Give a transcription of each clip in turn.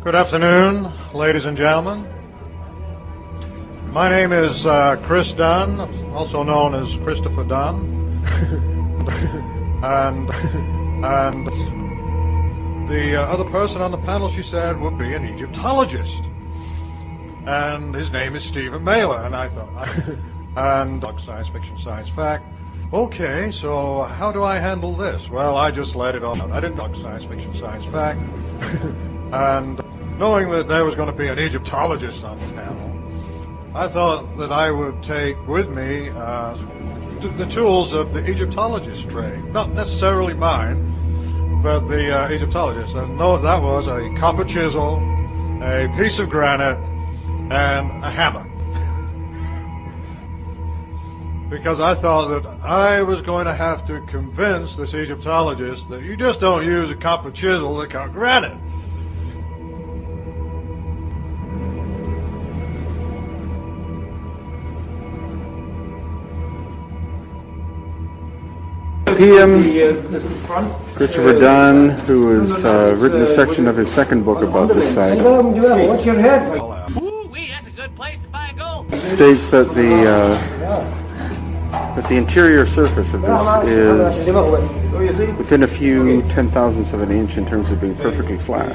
Good afternoon, ladies and gentlemen. My name is Chris Dunn, also known as Christopher Dunn, and the other person on the panel, she said, would be an Egyptologist, and his name is Stephen Mailer. And I thought, and science fiction, science fact. Okay, so how do I handle this? Well, I just let it all out. I didn't talk science fiction, science fact, and knowing that there was going to be an Egyptologist on the panel, I thought that I would take with me the tools of the Egyptologist trade. Not necessarily mine, but the Egyptologist. And no, that was a copper chisel, a piece of granite, and a hammer. Because I thought that I was going to have to convince this Egyptologist that you just don't use a copper chisel to cut granite. Serapeum, Christopher Dunn, who has written a section of his second book about this site, What's your head? Ooh-wee, that's a good place to buy gold. states that the interior surface of this is within a few 10,000ths of an inch in terms of being perfectly flat.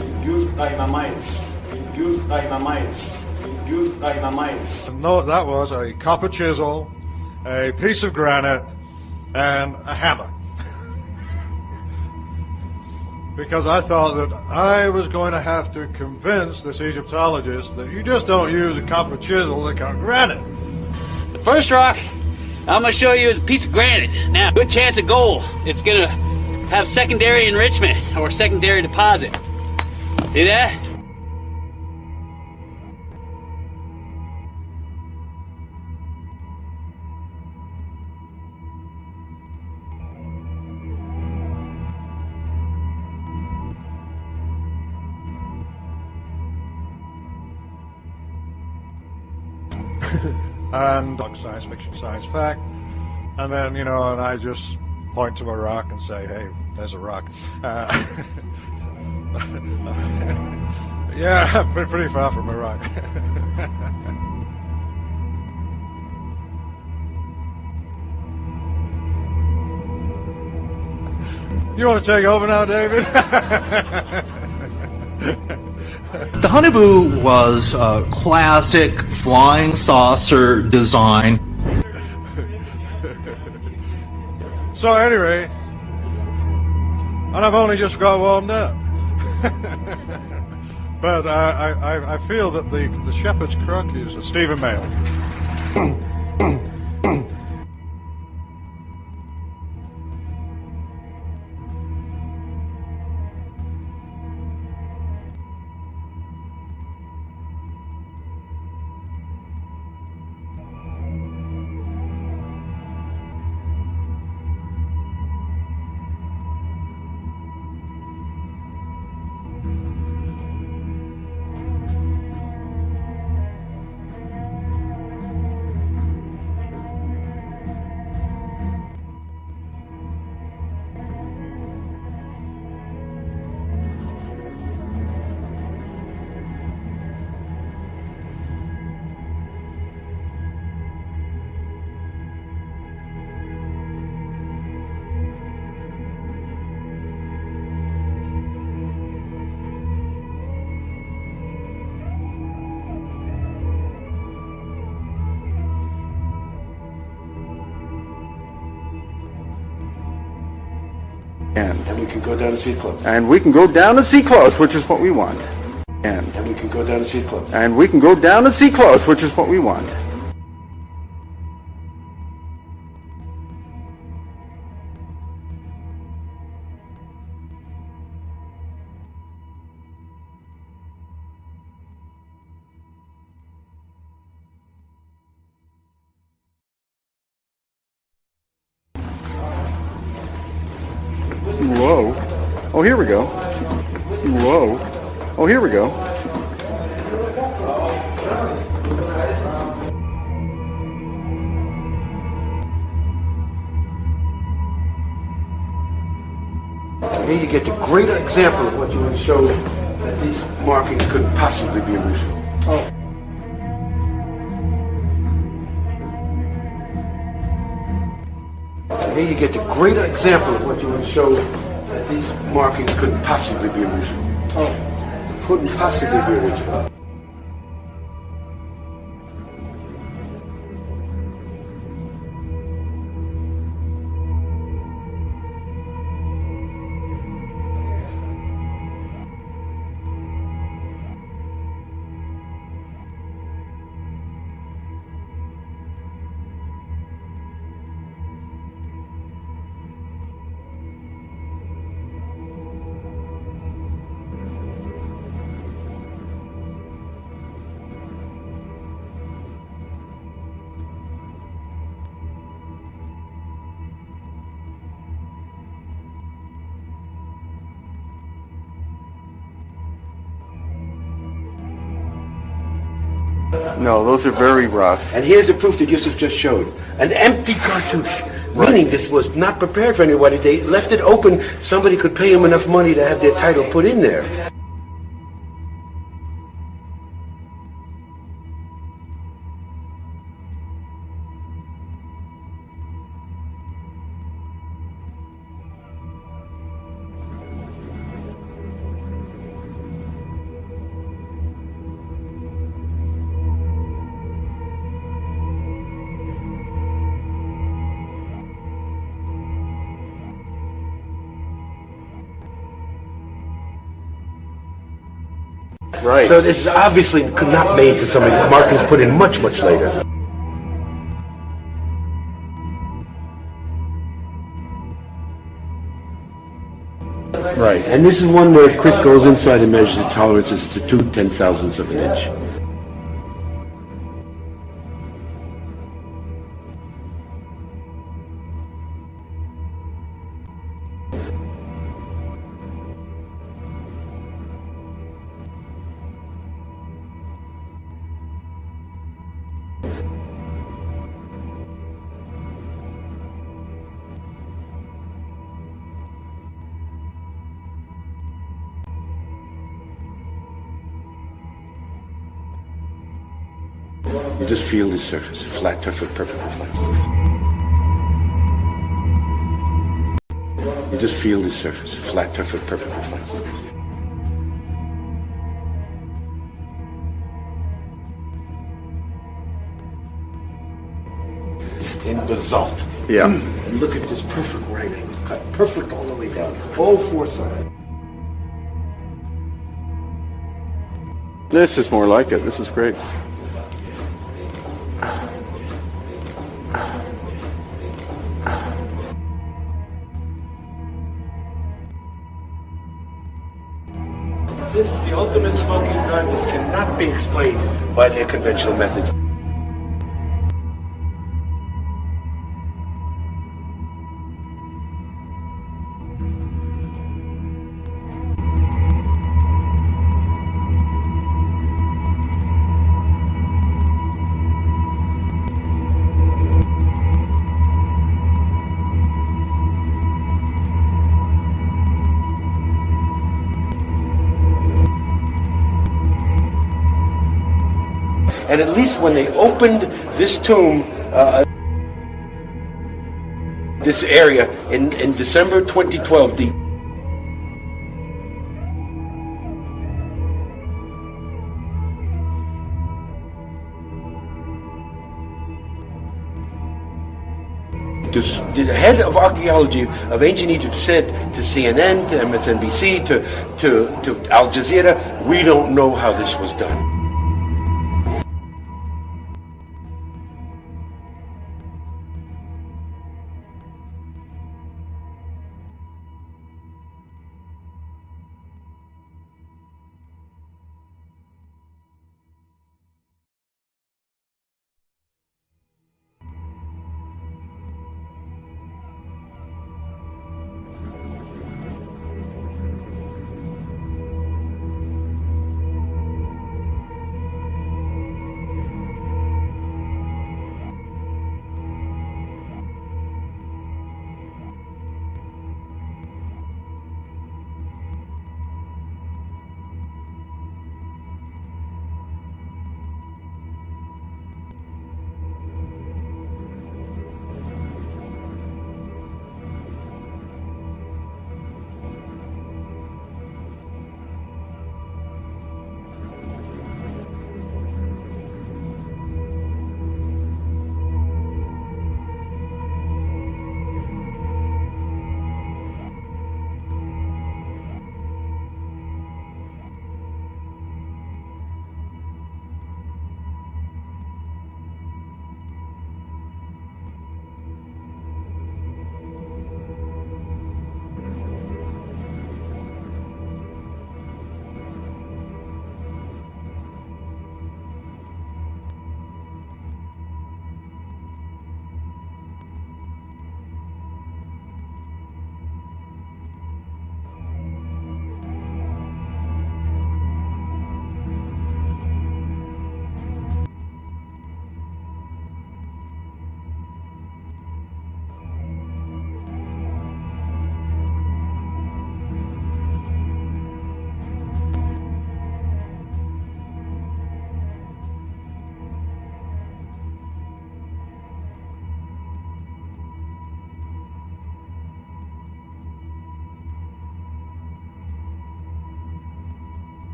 No, that was a copper chisel, a piece of granite, and a hammer. Because I thought that I was going to have to convince this Egyptologist that you just don't use a copper chisel to cut granite. The first rock I'm going to show you is a piece of granite. Now, good chance of gold. It's going to have secondary enrichment or secondary deposit. See that? And science fiction, science fact, and then, and I just point to a rock and say, hey, there's a rock. Yeah, pretty far from a rock. You want to take over now, David? The Honeyboo was a classic flying saucer design. So anyway, and I've only just got warmed up. But I feel that the shepherd's crook is Stephen Mailer. And we can go down and see close. And we can go down and see close, which is what we want. And we can go down and see close. And we can go down and see close, which is what we want. Whoa. Oh, here we go. Whoa. Oh, here we go. Here you get a great example of what you want to show that these markings couldn't possibly be original. Oh. And here you get the great example of what you want to show, that these markings couldn't possibly be original. Oh. Couldn't possibly be original. No, those are very rough. And here's the proof that Yusuf just showed. An empty cartouche. Meaning this was not prepared for anybody. They left it open. Somebody could pay them enough money to have their title put in there. Right. So this is obviously not made for somebody. The markings put in much, much later. Right. And this is one where Chris goes inside and measures the tolerances to 2/10,000ths of an inch. You just feel the surface, flat, perfectly flat. You just feel the surface, flat, perfectly flat. In basalt. Yeah. And look at this perfect right angle, cut perfect all the way down, all four sides. This is more like it. This is great. This is the ultimate smoking gun. This cannot be explained by their conventional methods. And at least when they opened this tomb, this area, in December 2012, the head of archaeology of ancient Egypt said to CNN, to MSNBC, to Al Jazeera, we don't know how this was done.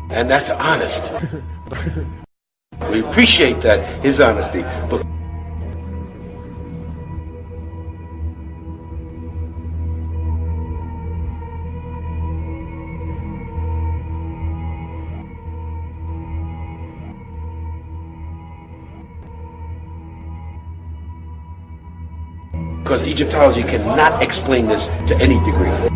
And that's honest. We appreciate that, his honesty. But because Egyptology cannot explain this to any degree.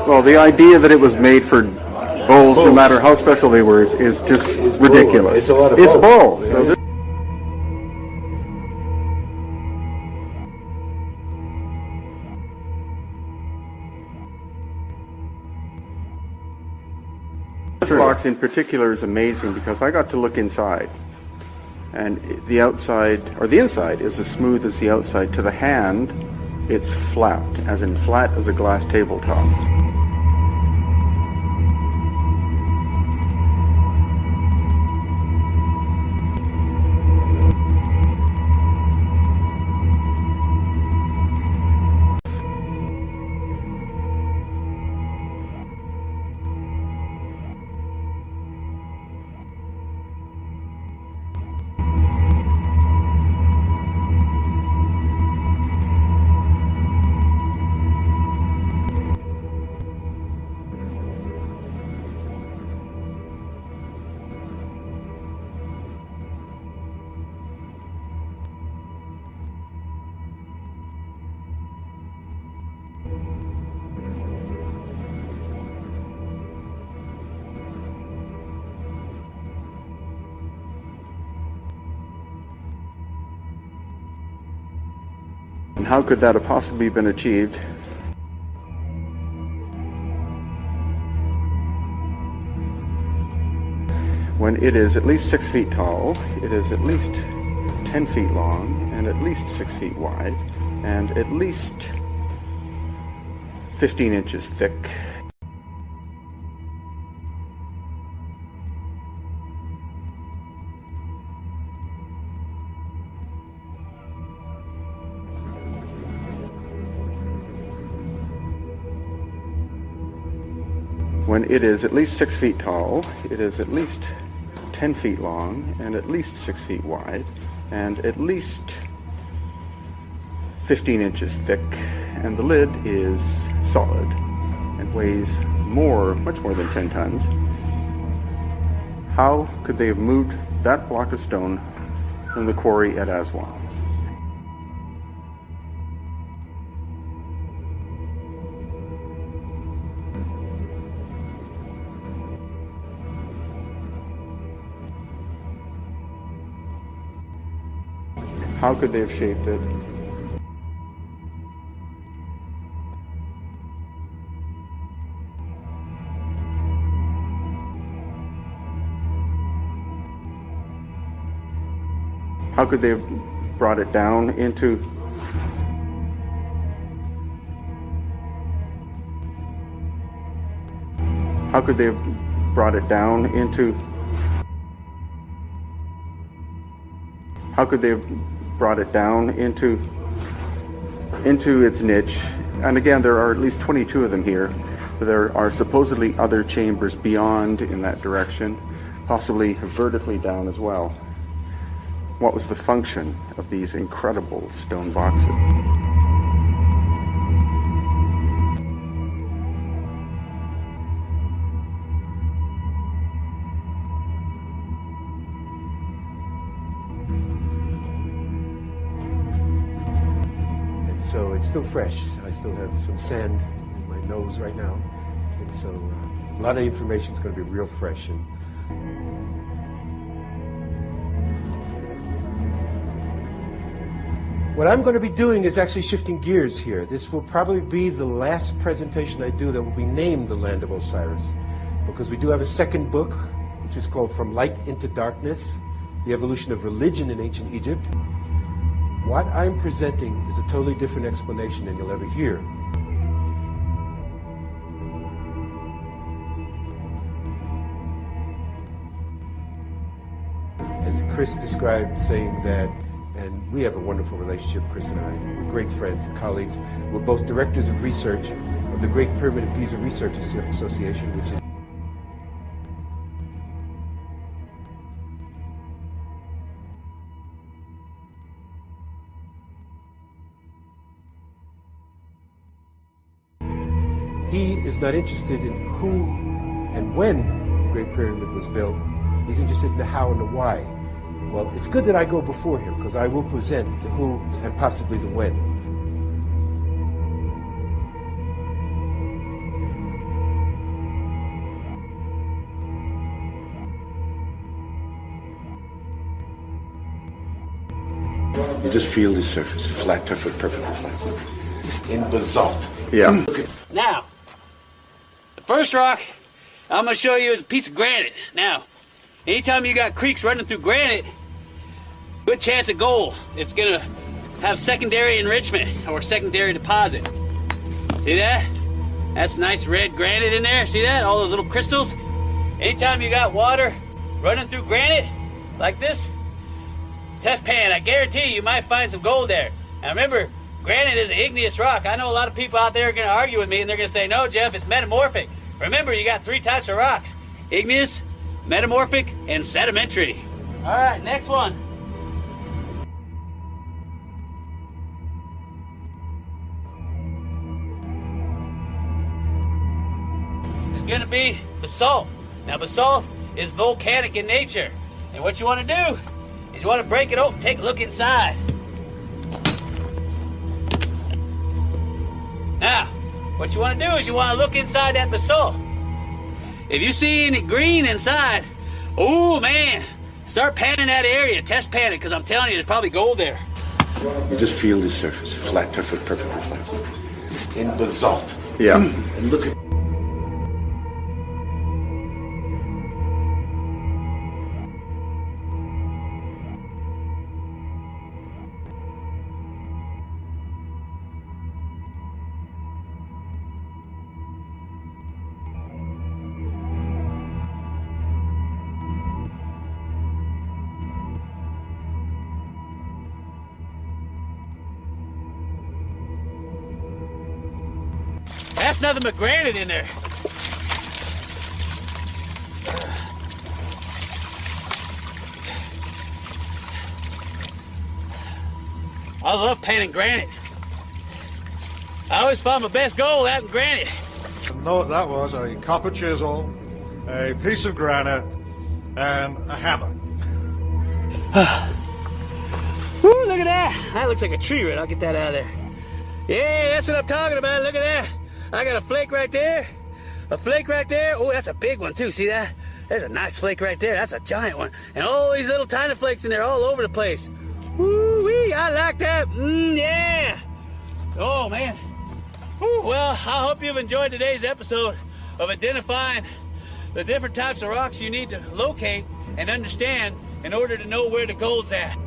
Well, the idea that it was made for bowls, no matter how special they were, is just ridiculous. It's a lot of It's bull. bull. So this- This box in particular is amazing because I got to look inside. And the outside, or the inside, is as smooth as the outside. To the hand, it's flat, as in flat as a glass tabletop. And how could that have possibly been achieved? When it is at least 6 feet tall, it is at least 10 feet long, and at least 6 feet wide, and at least 15 inches thick. when it is at least 6 feet tall, it is at least 10 feet long, and at least 6 feet wide, and at least 15 inches thick, and the lid is solid and weighs much more than 10 tons. How could they have moved that block of stone from the quarry at Aswan? How could they have shaped it? How could they have brought it down into How could they have brought it down into How could they have brought it down into its niche? And again, there are at least 22 of them here. There are supposedly other chambers beyond in that direction, possibly vertically down as well. What was the function of these incredible stone boxes? And so it's still fresh. I still have some sand in my nose right now. And so a lot of information is going to be real fresh. And what I'm going to be doing is actually shifting gears here. This will probably be the last presentation I do that will be named The Land of Osiris, because we do have a second book, which is called From Light into Darkness, The Evolution of Religion in Ancient Egypt. What I'm presenting is a totally different explanation than you'll ever hear. As Chris described, saying that, and we have a wonderful relationship, Chris and I. We're great friends and colleagues. We're both directors of research of the Great Pyramid of Giza Research Association, which is he is not interested in who and when the Great Pyramid was built. He's interested in the how and the why. Well, it's good that I go before him, because I will present the who and possibly the when. you just feel the surface, flat, perfectly flat. In basalt. Yeah. Now, the first rock I'm going to show you is a piece of granite. Now, anytime you got creeks running through granite, good chance of gold. It's going to have secondary enrichment or secondary deposit. See that? That's nice red granite in there. See that? All those little crystals. Anytime you got water running through granite like this, test pan, I guarantee you might find some gold there. Now remember, granite is an igneous rock. I know a lot of people out there are going to argue with me and they're going to say, no, Jeff, it's metamorphic. Remember, you got 3 types of rocks: igneous, metamorphic, and sedimentary. All right, next one. It's going to be basalt. Now, basalt is volcanic in nature. And what you want to do is you want to break it open, take a look inside. Now, what you want to do is you want to look inside that basalt. If you see any green inside, oh man, start panning that area, test pan it, because I'm telling you, there's probably gold there. You just feel the surface, flat, perfectly flat. In basalt. Yeah. And look at That's nothing but granite in there. I love painting granite. I always find my best gold out in granite. And that was a copper chisel, a piece of granite, and a hammer. Woo, look at that. That looks like a tree root. I'll get that out of there. Yeah, that's what I'm talking about. Look at that. I got a flake right there. A flake right there. Oh, that's a big one too. See that? There's a nice flake right there. That's a giant one. And all these little tiny flakes in there all over the place. Woo-wee, I like that. Yeah. Oh, man. Woo, well, I hope you've enjoyed today's episode of identifying the different types of rocks you need to locate and understand in order to know where the gold's at.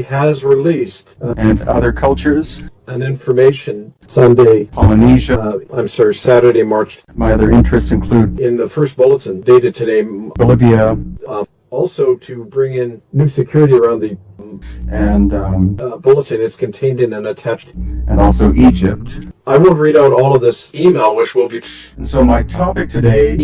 Has released And other cultures, an information Sunday, Polynesia. Saturday, March. My other interests include In the first bulletin dated today, Bolivia also to bring in new security around the and bulletin is contained in an attached. and also Egypt. I will read out all of this email, which will be And so my topic today,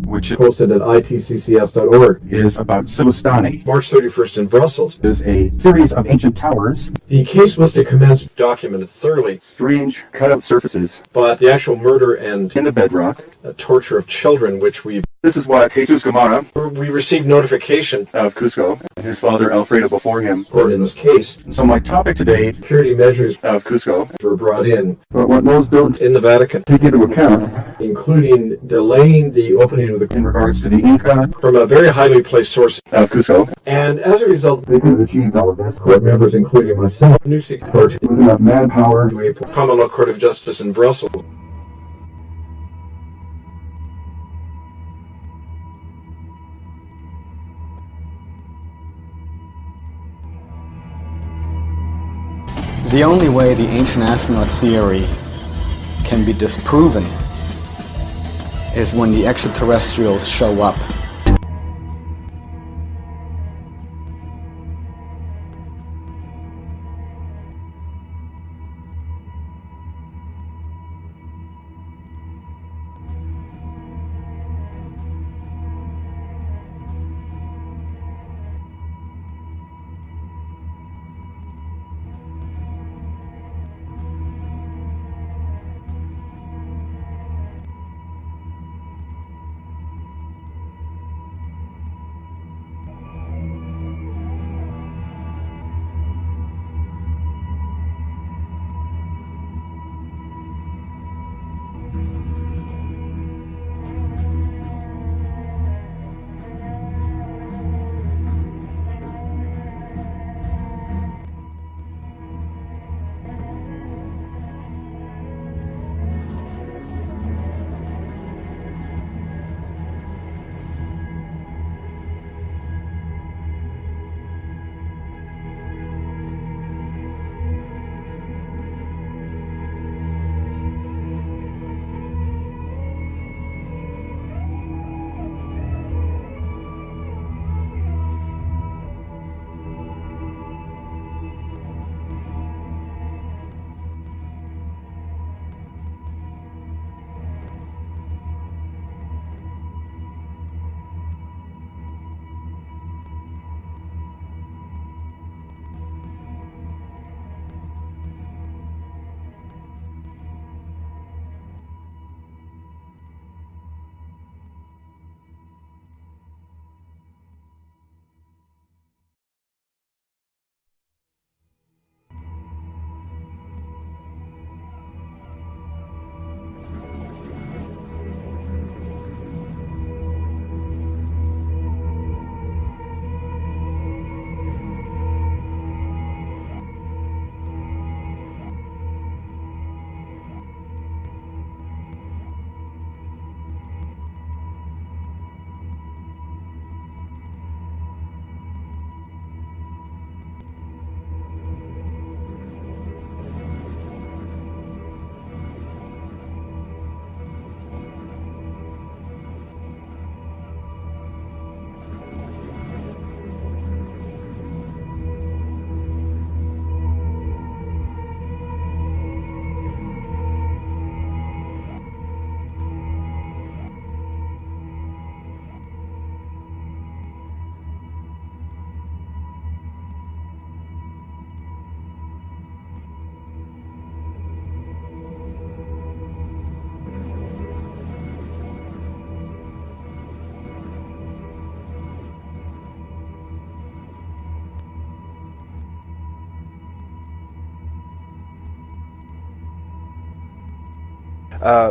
which posted at itccs.org. is about Silustani. March 31st in Brussels. Is a series of ancient towers, The case was to commence documented thoroughly, strange cutout surfaces but the actual murder and in the bedrock. torture of children, which we This is what Jesus Gamara received notification of Cusco and his father Alfredo before him. or in this case, And so my topic today security measures of Cusco, were brought in but what those don't in the Vatican, take into account including delaying the opening of the in regards to the Inca from a very highly placed source. of Cusco. And as a result, They could have achieved all of this court members, including myself, new security with enough manpower. to a Commonwealth Court of Justice in Brussels. The only way the ancient astronaut theory can be disproven is when the extraterrestrials show up.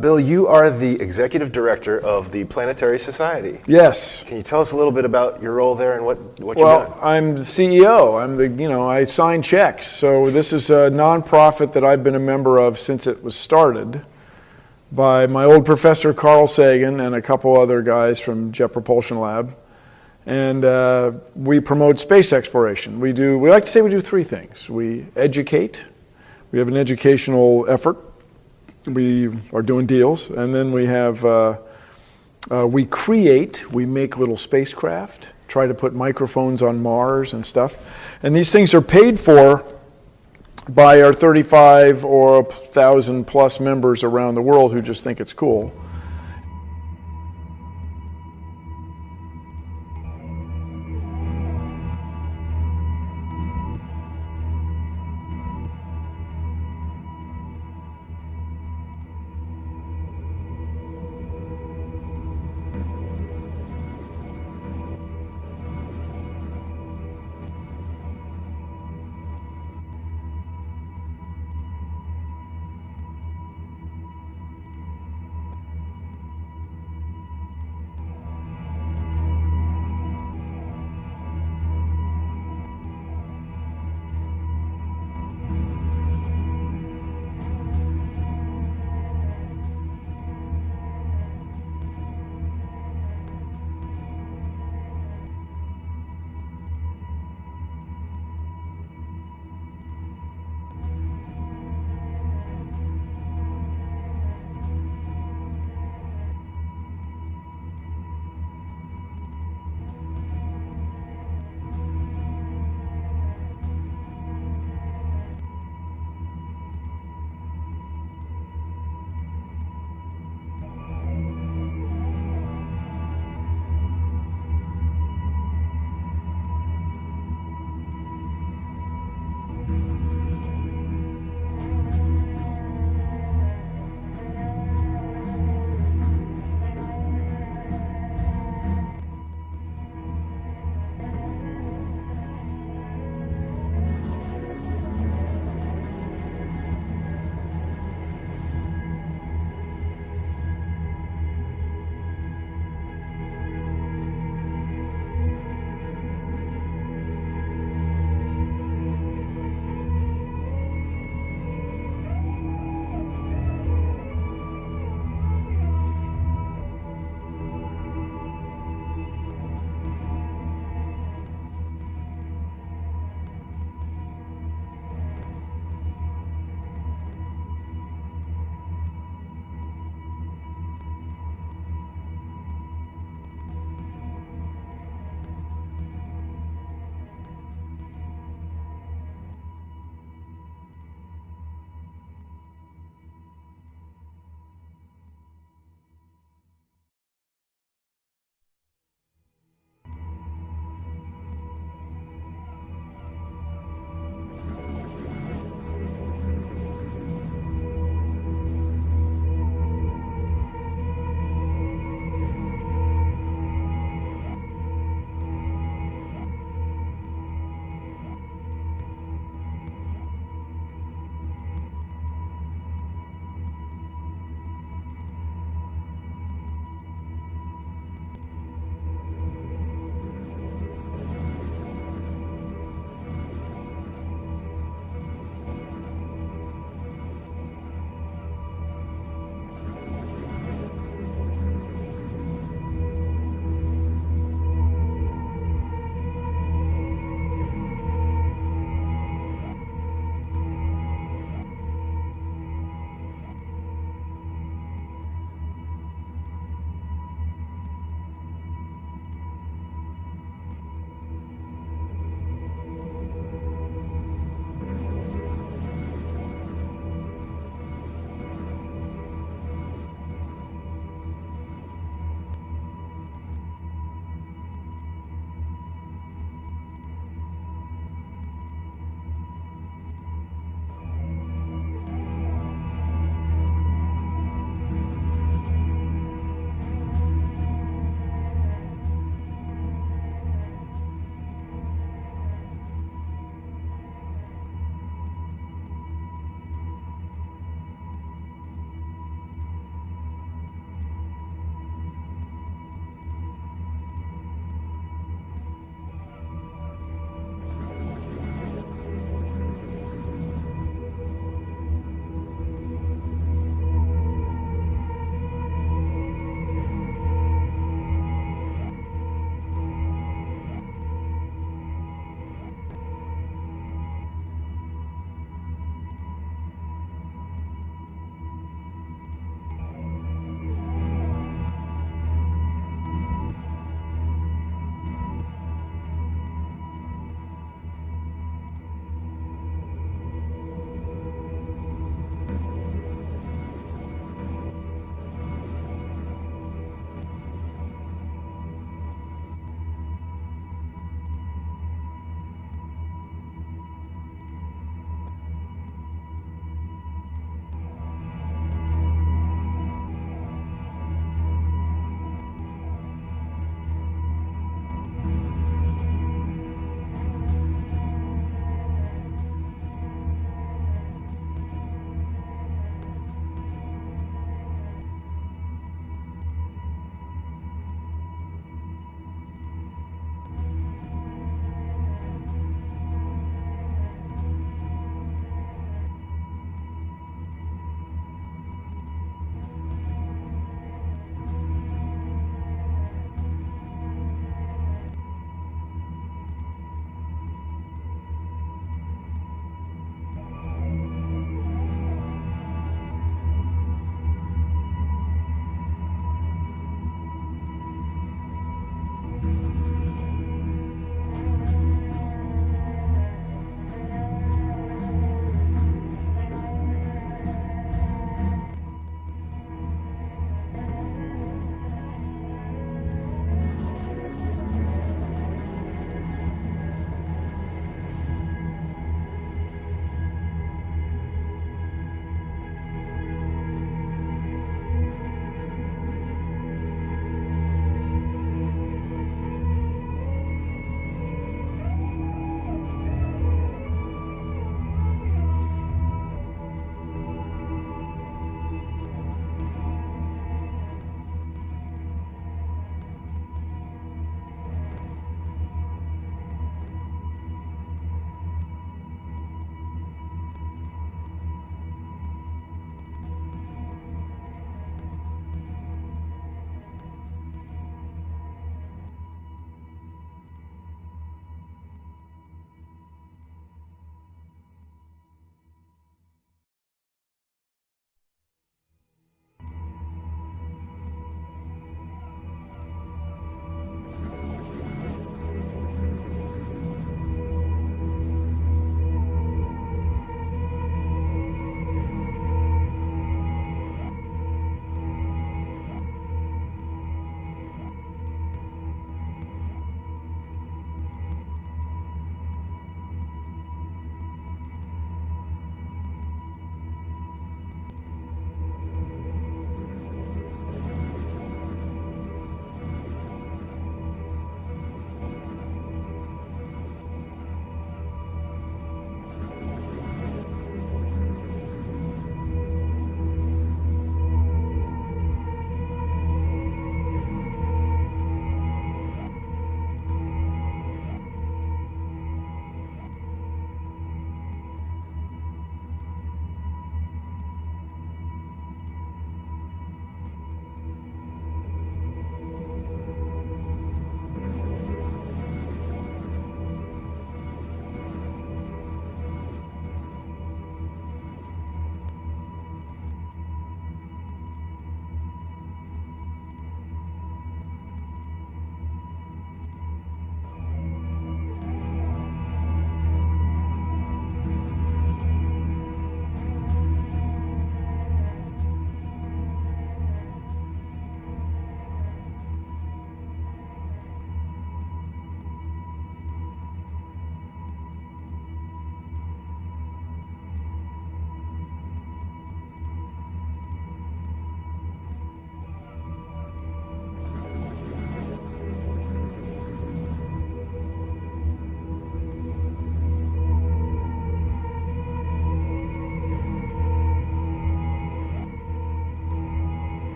Bill, you are the executive director of the Planetary Society. Yes. Can you tell us a little bit about your role there and what you're doing? Well, I'm the CEO. I sign checks. So this is a nonprofit that I've been a member of since it was started by my old professor Carl Sagan and a couple other guys from Jet Propulsion Lab. And we promote space exploration. We like to say we do three things. We educate. We have an educational effort. We are doing deals, and then we have, we create, we make little spacecraft, try to put microphones on Mars and stuff. And these things are paid for by our 35 or 1,000 plus members around the world who just think it's cool.